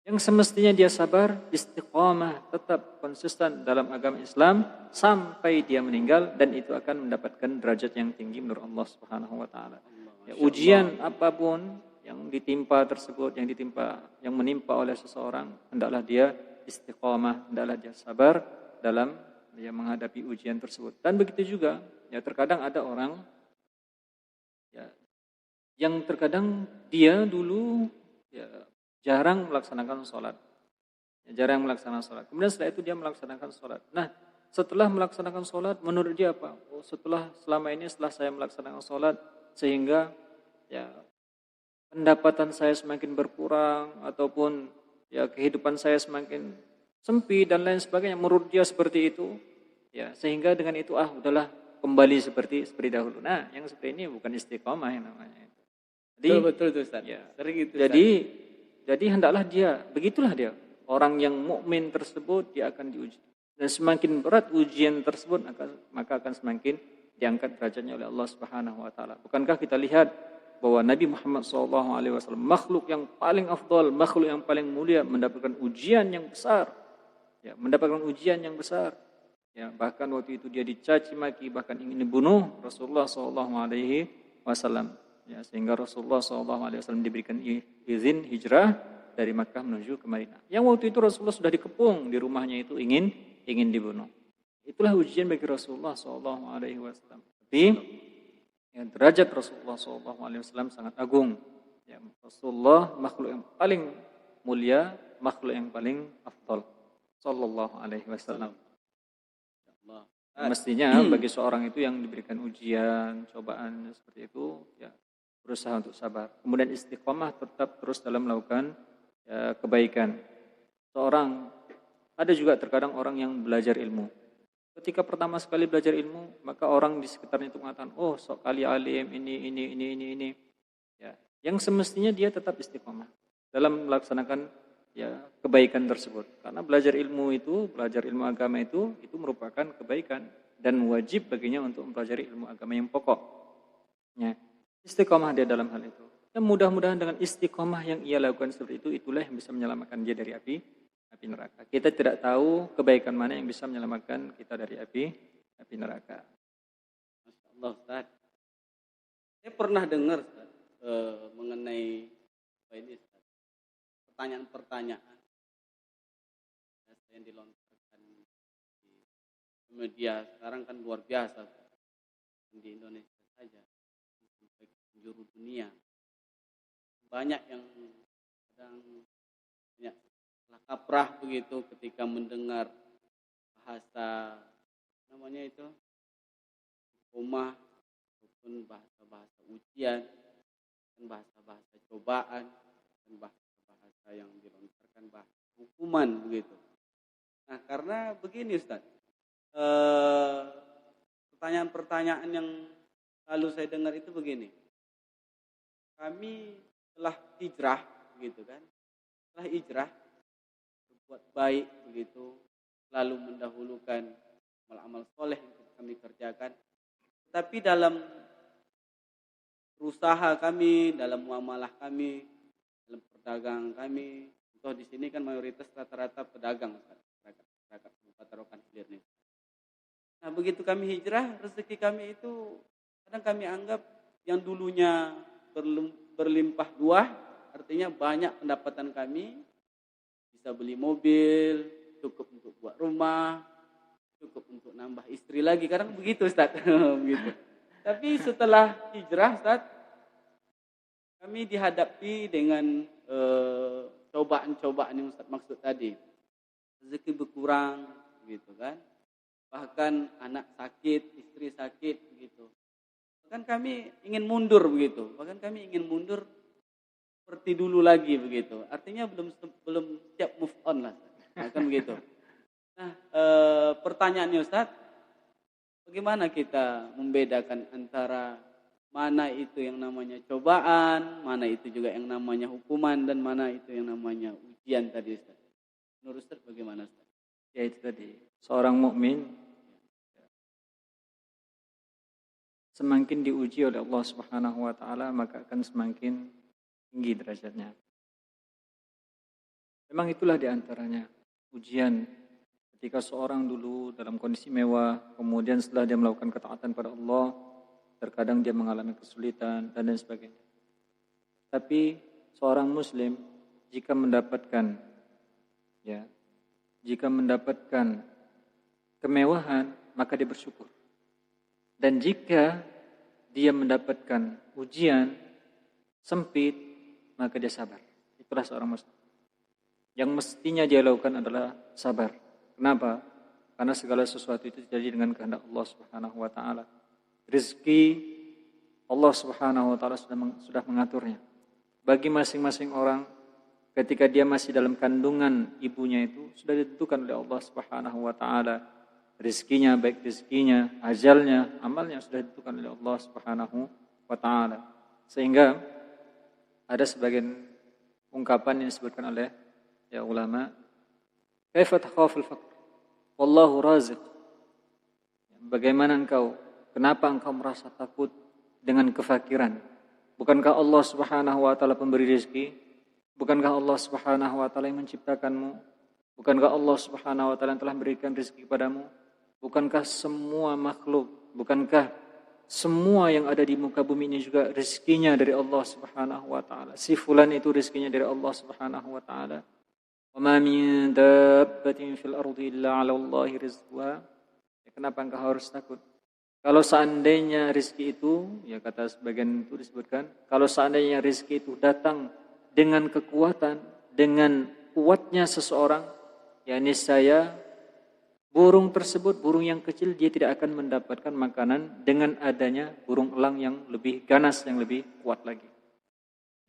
Yang semestinya dia sabar, istiqamah, tetap konsisten dalam agama Islam sampai dia meninggal, dan itu akan mendapatkan derajat yang tinggi menurut Allah Subhanahu wa taala. Ya, ujian apapun yang ditimpa tersebut, yang menimpa oleh seseorang, hendaklah dia istiqamah, hendaklah dia sabar dalam dia menghadapi ujian tersebut. Dan begitu juga, ya terkadang ada orang ya yang terkadang dia dulu ya jarang melaksanakan sholat. Kemudian setelah itu dia melaksanakan sholat. Nah, setelah melaksanakan sholat, menurut dia apa? Setelah saya melaksanakan sholat, sehingga ya pendapatan saya semakin berkurang, ataupun ya kehidupan saya semakin sempit dan lain sebagainya. Menurut dia seperti itu. Ya, sehingga dengan itu udahlah kembali seperti dahulu. Nah, yang seperti ini bukan istiqomah yang namanya. Jadi, betul Ustaz. Ya, sering itu. Jadi hendaklah begitulah dia. Orang yang mukmin tersebut dia akan diuji. Dan semakin berat ujian tersebut, maka akan semakin diangkat derajatnya oleh Allah Subhanahu wa taala. Bukankah kita lihat bahwa Nabi Muhammad SAW, makhluk yang paling afdal, makhluk yang paling mulia, mendapatkan ujian yang besar. Ya, Ya, bahkan waktu itu dia dicaci maki, bahkan ingin dibunuh Rasulullah SAW. Ya, sehingga Rasulullah SAW diberikan izin hijrah dari Makkah menuju ke Madinah. Yang waktu itu Rasulullah sudah dikepung di rumahnya itu ingin dibunuh. Itulah ujian bagi Rasulullah SAW. Tapi Ya, derajat Rasulullah SAW sangat agung. Ya, Rasulullah makhluk yang paling mulia, makhluk yang paling afdal. Sallallahu alaihi wasallam. Allah. Mestinya bagi seorang itu yang diberikan ujian, cobaan seperti itu, ya berusaha untuk sabar. Kemudian istiqomah tetap terus dalam melakukan ya, kebaikan. Ada juga terkadang orang yang belajar ilmu. Ketika pertama sekali belajar ilmu, maka orang di sekitarnya itu mengatakan, oh sok kali alim, ini. Ya, yang semestinya dia tetap istiqomah dalam melaksanakan ya kebaikan tersebut. Karena belajar ilmu agama itu merupakan kebaikan dan wajib baginya untuk mempelajari ilmu agama yang pokok. Ya, istiqomah dia dalam hal itu. Dan mudah-mudahan dengan istiqomah yang ia lakukan seperti itu, itulah yang bisa menyelamatkan dia dari api neraka. Kita tidak tahu kebaikan mana yang bisa menyelamatkan kita dari api neraka. Masya Allah, Ustaz. Saya pernah dengar Ustaz, mengenai apa ini Ustaz, pertanyaan-pertanyaan yang dilontarkan di media sekarang kan luar biasa Ustaz. Di Indonesia saja sampai ke penjuru dunia. Banyak yang kadang banyak salah kaprah begitu ketika mendengar bahasa namanya itu rumah ataupun bahasa-bahasa ujian dan bahasa-bahasa cobaan dan bahasa-bahasa yang dilontarkan bahasa hukuman begitu. Nah, karena begini Ustaz, pertanyaan-pertanyaan yang lalu saya dengar itu begini. Kami telah hijrah begitu kan? Telah hijrah berbuat baik begitu, lalu mendahulukan amal-amal soleh yang kami kerjakan. Tapi dalam berusaha kami, dalam muamalah kami, dalam perdagangan kami, contoh di sini kan mayoritas rata-rata pedagang, masyarakat Kabupaten Rokan Hilir nih. Nah, begitu kami hijrah, rezeki kami itu kadang kami anggap yang dulunya berlimpah ruah, artinya banyak pendapatan kami, bisa beli mobil, cukup untuk buat rumah, cukup untuk nambah istri lagi. Kadang begitu Ustaz. Begitu. Tapi setelah hijrah Ustaz, kami dihadapi dengan cobaan-cobaan yang Ustaz maksud tadi. Rezeki berkurang gitu kan. Bahkan anak sakit, istri sakit begitu. Bahkan kami ingin mundur begitu. Bahkan kami ingin mundur seperti dulu lagi begitu. Artinya belum siap move on lah. Kan begitu. Nah, pertanyaannya Ustaz, bagaimana kita membedakan antara mana itu yang namanya cobaan, mana itu juga yang namanya hukuman, dan mana itu yang namanya ujian tadi Ustaz? Menurut Ustaz bagaimana Ustaz? Ya itu tadi, seorang mukmin semakin diuji oleh Allah Subhanahu wa taala maka akan semakin tinggi derajatnya. Memang itulah diantaranya ujian ketika seorang dulu dalam kondisi mewah, kemudian setelah dia melakukan ketaatan pada Allah, terkadang dia mengalami kesulitan dan lain sebagainya. Tapi seorang muslim jika mendapatkan kemewahan, maka dia bersyukur. Dan jika dia mendapatkan ujian sempit, maka dia sabar. Itulah seorang muslim. Yang mestinya dia lakukan adalah sabar. Kenapa? Karena segala sesuatu itu terjadi dengan kehendak Allah Subhanahu wa taala. Rezeki Allah Subhanahu wa taala sudah mengaturnya. Bagi masing-masing orang ketika dia masih dalam kandungan ibunya itu sudah ditentukan oleh Allah Subhanahu wa taala. Rezekinya, baik rezekinya, ajalnya, amalnya sudah ditentukan oleh Allah Subhanahu wa taala. Sehingga ada sebagian ungkapan yang disebutkan oleh ulama, kaifa takhaful faqr wallahu raziq. Bagaimana kenapa engkau merasa takut dengan kefakiran? Bukankah Allah Subhanahu wa taala pemberi rezeki? Bukankah Allah Subhanahu wa taala yang menciptakanmu? Bukankah Allah Subhanahu wa taala yang telah memberikan rezeki kepadamu? Bukankah semua makhluk, bukankah semua yang ada di muka bumi ini juga rezekinya dari Allah Subhanahu wa taala? Si fulan itu rezekinya dari Allah Subhanahu wa taala. Wa ma min dabbatin fil ardi illa 'ala Allahi rizquha. Kenapa engkau harus takut? Kalau seandainya rizki itu, ya kata sebagian itu disebutkan, kalau seandainya rizki itu datang dengan kekuatan, dengan kuatnya seseorang, ya niscaya burung tersebut, burung yang kecil, dia tidak akan mendapatkan makanan dengan adanya burung elang yang lebih ganas, yang lebih kuat lagi.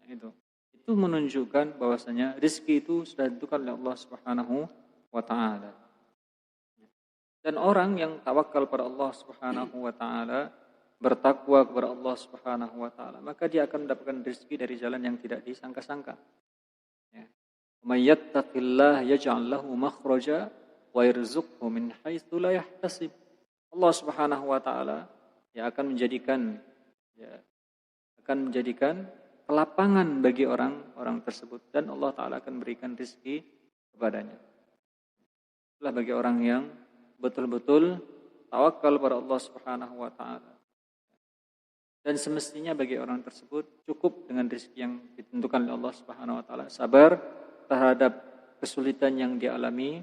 Ya, itu menunjukkan bahwasanya rizki itu sudah ditentukan oleh Allah Subhanahu wa Ta'ala. Dan orang yang tawakal pada Allah Subhanahu wa Ta'ala, bertakwa kepada Allah Subhanahu wa Ta'ala, maka dia akan mendapatkan rezeki dari jalan yang tidak disangka-sangka. Ya. May yattaqillah yaj'al lahu makhraja wa yarzuqhu min haitsu la yahtasib. Allah Subhanahu wa Ta'ala akan menjadikan kelapangan bagi orang-orang tersebut, dan Allah Ta'ala akan berikan rezeki kepadanya. Itulah bagi orang yang betul-betul tawakal pada Allah Subhanahu wa Ta'ala. Dan semestinya bagi orang tersebut cukup dengan rezeki yang ditentukan oleh Allah Subhanahu wa Ta'ala, sabar terhadap kesulitan yang dialami,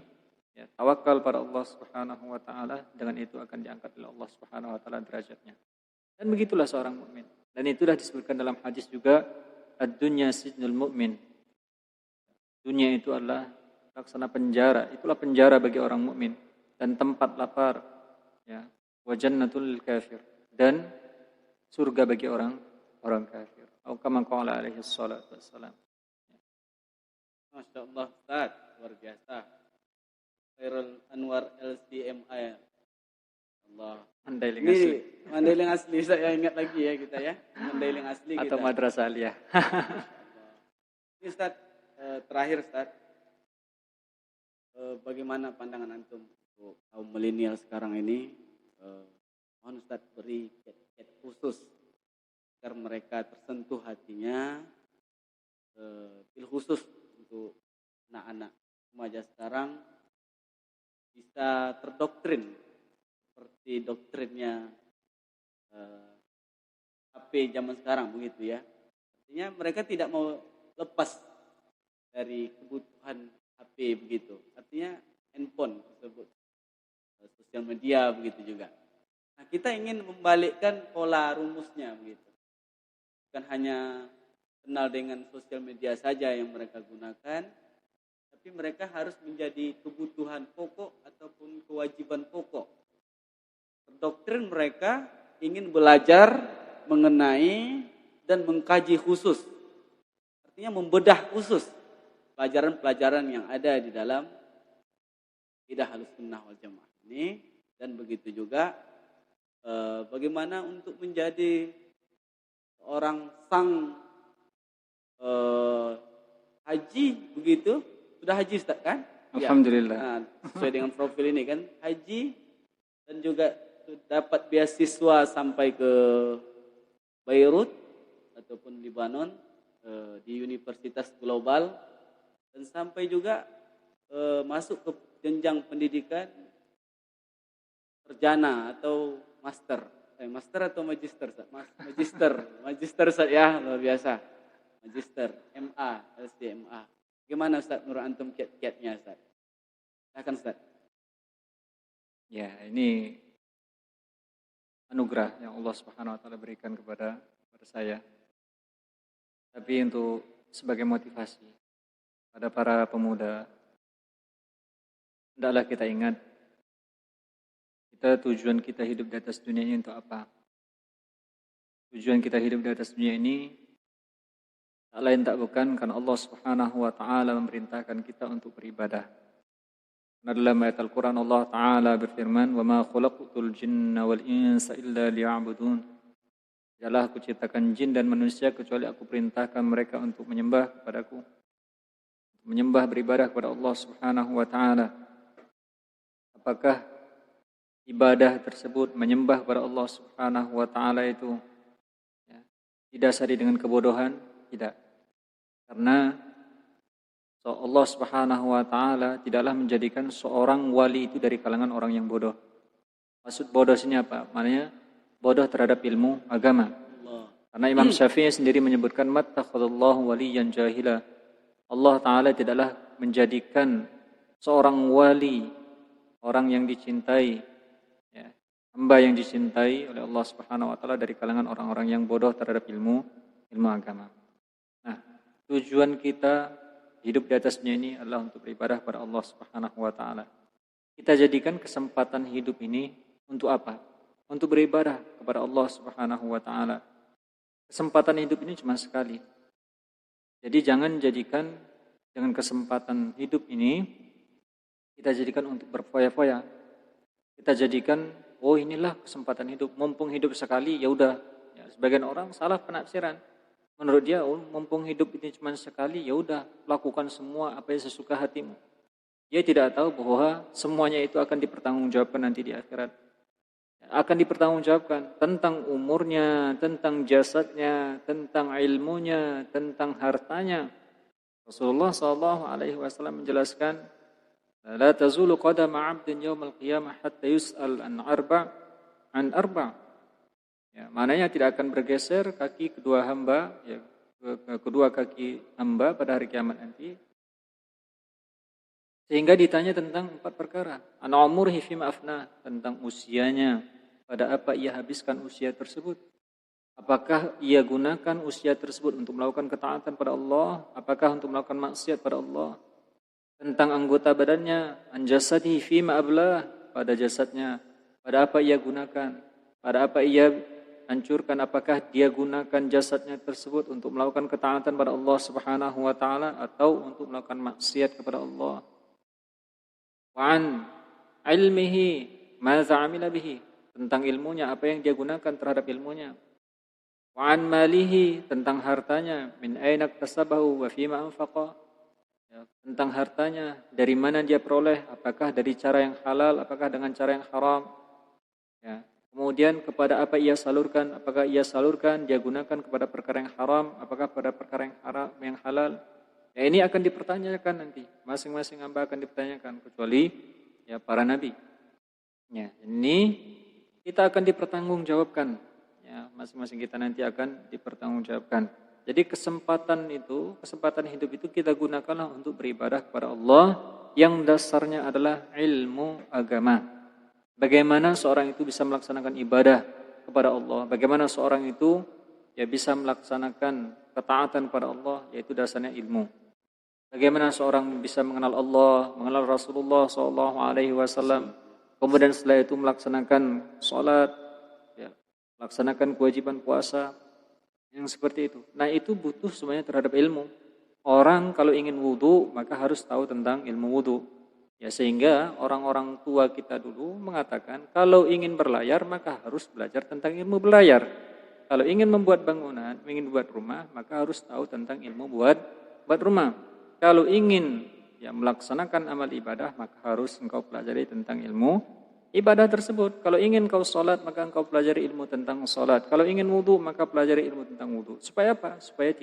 ya, tawakal pada Allah Subhanahu wa Ta'ala, dengan itu akan diangkat oleh Allah Subhanahu wa Ta'ala derajatnya. Dan begitulah seorang mukmin. Dan itulah disebutkan dalam hadis juga, ad-dunya sijnul mu'min. Dunia itu adalah laksana penjara, itulah penjara bagi orang mukmin, dan tempat lapar, ya, wa jannatul lil kafir, dan surga bagi orang kafir. Atau kama qala alaihi salatu wassalam. Masya Allah, Ustaz, luar biasa. Khairul Anwar LCMI. Allah. Mandailing asli. Mandailing asli, saya ingat lagi ya kita ya. Mandailing asli kita. Atau madrasah aliyah. Ini Ustaz, terakhir Ustaz. Bagaimana pandangan antum untuk kaum milenial sekarang ini? Mohon Ustaz beri kiat khusus agar mereka tersentuh hatinya, bil khusus untuk anak-anak remaja sekarang bisa terdoktrin seperti doktrinnya HP zaman sekarang begitu ya. Artinya mereka tidak mau lepas dari kebutuhan HP begitu. Artinya handphone tersebut, sosial media begitu juga. Nah, kita ingin membalikkan pola rumusnya begitu. Bukan hanya kenal dengan sosial media saja yang mereka gunakan, tapi mereka harus menjadi kebutuhan pokok ataupun kewajiban pokok. Terdoktrin mereka ingin belajar mengenai dan mengkaji khusus. Artinya membedah khusus pelajaran-pelajaran yang ada di dalam akidah Ahlussunnah wal Jamaah ini, dan begitu juga bagaimana untuk menjadi seorang sang haji begitu. Sudah haji Ustaz kan? Alhamdulillah. Ya. Nah, sesuai dengan profil ini kan, haji dan juga dapat beasiswa sampai ke Beirut ataupun Lebanon di universitas global, dan sampai juga masuk ke jenjang pendidikan sarjana atau master. Master atau magister? Magister Ustaz ya, luar biasa. Magister, MA, LCMA. Gimana Ustaz menurut antum kiat-kiatnya Ustaz? Silakan Ustaz. Ya, ini anugerah yang Allah Subhanahu wa Ta'ala berikan kepada saya. Tapi untuk sebagai motivasi pada para pemuda, hendaklah kita ingat, tujuan kita hidup di atas dunia ini untuk apa? Tujuan kita hidup di atas dunia ini tak lain tak bukan karena Allah Subhanahu wa Ta'ala memerintahkan kita untuk beribadah. Dalam ayat Al-Quran Allah Ta'ala berfirman, "Wa ma khalaqtul jinna wal insa illa liya'budun." Tidaklah aku ciptakan jin dan manusia kecuali aku perintahkan mereka untuk menyembah kepadaku, menyembah beribadah kepada Allah Subhanahu wa Ta'ala. Apakah ibadah tersebut, menyembah kepada Allah Subhanahu wa Ta'ala itu didasari dengan kebodohan? Tidak. Karena Allah Subhanahu wa Ta'ala tidaklah menjadikan seorang wali itu dari kalangan orang yang bodoh. Maksud bodoh sini apa? Maknanya bodoh terhadap ilmu agama. Karena Imam Syafi'i sendiri menyebutkan, "Mattakhadallahu waliyan jahila." Allah Ta'ala tidaklah menjadikan seorang wali, orang yang dicintai, hamba yang dicintai oleh Allah Subhanahu wa taala dari kalangan orang-orang yang bodoh terhadap ilmu agama. Nah, tujuan kita hidup di atas dunia ini adalah untuk beribadah kepada Allah Subhanahu wa taala. Kita jadikan kesempatan hidup ini untuk apa? Untuk beribadah kepada Allah Subhanahu wa taala. Kesempatan hidup ini cuma sekali. Jadi jangan jadikan dengan kesempatan hidup ini kita jadikan untuk berfoya-foya. Kita jadikan inilah kesempatan hidup, mumpung hidup sekali ya udah. Ya, sebagian orang salah penafsiran. Menurut dia mumpung hidup ini cuma sekali ya udah, lakukan semua apa yang sesuka hatimu. Dia tidak tahu bahwa semuanya itu akan dipertanggungjawabkan nanti di akhirat. Akan dipertanggungjawabkan tentang umurnya, tentang jasadnya, tentang ilmunya, tentang hartanya. Rasulullah SAW menjelaskan, la tazulu qadama 'abdin yaumal qiyamah hatta yus'al an arba'. Ya, maknanya tidak akan bergeser kaki kedua hamba, ya, kedua kaki hamba pada hari kiamat nanti. Sehingga ditanya tentang 4 perkara. An umurihi fima afna, tentang usianya, pada apa ia habiskan usia tersebut. Apakah ia gunakan usia tersebut untuk melakukan ketaatan pada Allah, apakah untuk melakukan maksiat pada Allah. Tentang anggota badannya, an jasadihi fima ablah, pada jasadnya, pada apa ia gunakan, pada apa ia hancurkan, apakah dia gunakan jasadnya tersebut untuk melakukan ketaatan pada Allah Subhanahu wa taala atau untuk melakukan maksiat kepada Allah. Wa'an ilmihi madza 'amila bihi, tentang ilmunya apa yang dia gunakan terhadap ilmunya. Wa'an malihi, tentang hartanya, min aina iktasabahu wa fima anfaqa, ya, tentang hartanya dari mana dia peroleh, apakah dari cara yang halal, apakah dengan cara yang haram. Ya. Kemudian kepada apa ia salurkan, apakah ia salurkan dia gunakan kepada perkara yang haram, apakah pada perkara yang haram yang halal. Ya, ini akan dipertanyakan nanti. Masing-masing hamba akan dipertanyakan, kecuali ya para nabi. Ya, ini kita akan dipertanggungjawabkan. Ya, masing-masing kita nanti akan dipertanggungjawabkan. Jadi kesempatan hidup itu kita gunakanlah untuk beribadah kepada Allah yang dasarnya adalah ilmu agama. Bagaimana seorang itu bisa melaksanakan ibadah kepada Allah? Bagaimana seorang itu ya bisa melaksanakan ketaatan kepada Allah, yaitu dasarnya ilmu. Bagaimana seorang bisa mengenal Allah, mengenal Rasulullah SAW, kemudian setelah itu melaksanakan sholat, ya, melaksanakan kewajiban puasa, yang seperti itu. Nah, itu butuh semuanya terhadap ilmu. Orang kalau ingin wudu maka harus tahu tentang ilmu wudu. Ya, sehingga orang-orang tua kita dulu mengatakan kalau ingin berlayar maka harus belajar tentang ilmu berlayar. Kalau ingin membuat bangunan, ingin buat rumah, maka harus tahu tentang ilmu buat rumah. Kalau ingin ya melaksanakan amal ibadah, maka harus engkau pelajari tentang ilmu ibadah tersebut. Kalau ingin kau sholat, maka engkau pelajari ilmu tentang sholat. Kalau ingin wudu, maka pelajari ilmu tentang wudu. Supaya apa? Supaya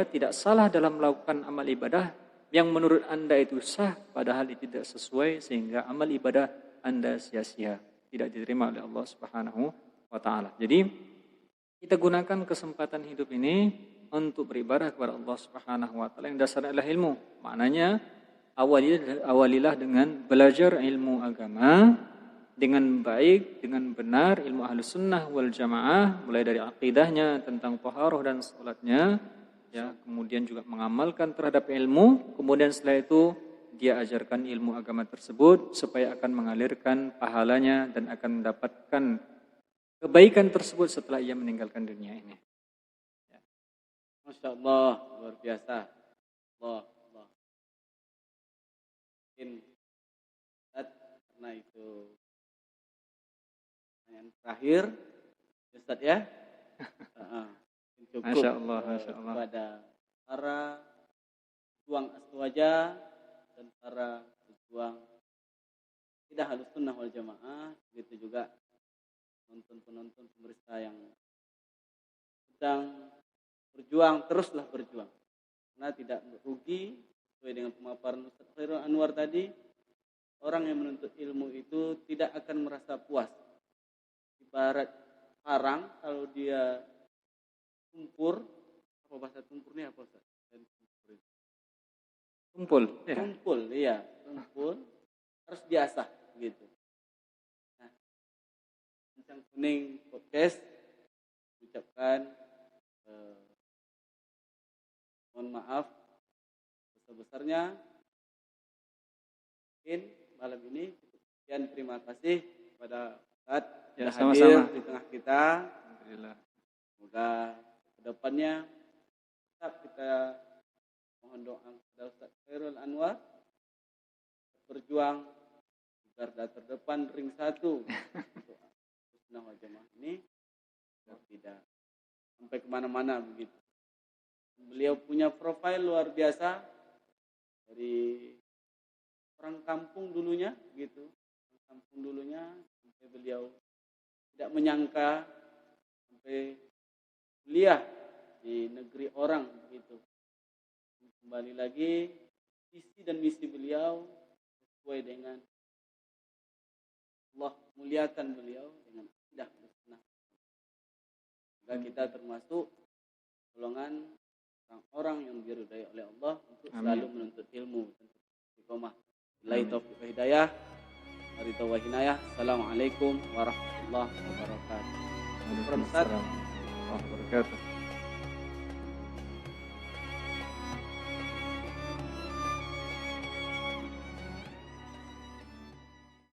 tidak salah dalam melakukan amal ibadah yang menurut Anda itu sah, padahal itu tidak sesuai, sehingga amal ibadah Anda sia-sia, tidak diterima oleh Allah Subhanahu wa taala. Jadi kita gunakan kesempatan hidup ini untuk beribadah kepada Allah Subhanahu wa taala yang dasarnya adalah ilmu. Maknanya awalilah dengan belajar ilmu agama dengan baik, dengan benar, ilmu Ahlus Sunnah wal Jamaah, mulai dari akidahnya tentang taharah dan salatnya, ya, kemudian juga mengamalkan terhadap ilmu, kemudian setelah itu dia ajarkan ilmu agama tersebut supaya akan mengalirkan pahalanya dan akan mendapatkan kebaikan tersebut setelah ia meninggalkan dunia ini. Ya. Masya Allah, luar biasa. Allah. Mungkin karena itu yang terakhir, Ustaz ya. Cukup Masya Allah. kepada para pejuang Aswaja dan para pejuang tidak Ahlus Sunnah wal Jamaah, begitu juga penonton pemirsa yang sedang berjuang, teruslah berjuang. Karena tidak rugi, sesuai dengan pemaparan Ustaz Khairul Anwar tadi, orang yang menuntut ilmu itu tidak akan merasa puas. Ibarat karang, kalau dia tumpur, apa bahasa tumpurnya apa Ustaz? Tumpul, iya, tumpul, harus diasah gitu. Nah, Bincang Kuning Podcast ucapkan mohon maaf sebesar-besarnya. Mungkin malam ini cukup sekian. Terima kasih kepada Ustadz Ya, sudah hadir sama-sama. di tengah kita. Alhamdulillah. Semoga kedepannya tetap kita mohon doa kepada Ustadz Khairul Anwar berjuang di garda terdepan ring 1 untuk Ahlussunnah wal Jamaah ini agar tidak sampai kemana-mana begitu. Beliau punya profil luar biasa dari orang kampung dulunya gitu. Orang kampung dulunya sampai beliau tidak menyangka sampai kuliah di negeri orang begitu. Kembali lagi visi dan misi beliau sesuai dengan Allah muliakan beliau dengan akidah Ahlussunnah. Semoga kita termasuk golongan orang-orang yang diridai oleh Allah untuk selalu menuntut ilmu dan istiqomah. Billahi taufiq wal hidayah. Waridha wa hinayah. Assalamualaikum warahmatullahi wabarakatuh. Waalaikumsalam warahmatullahi wabarakatuh.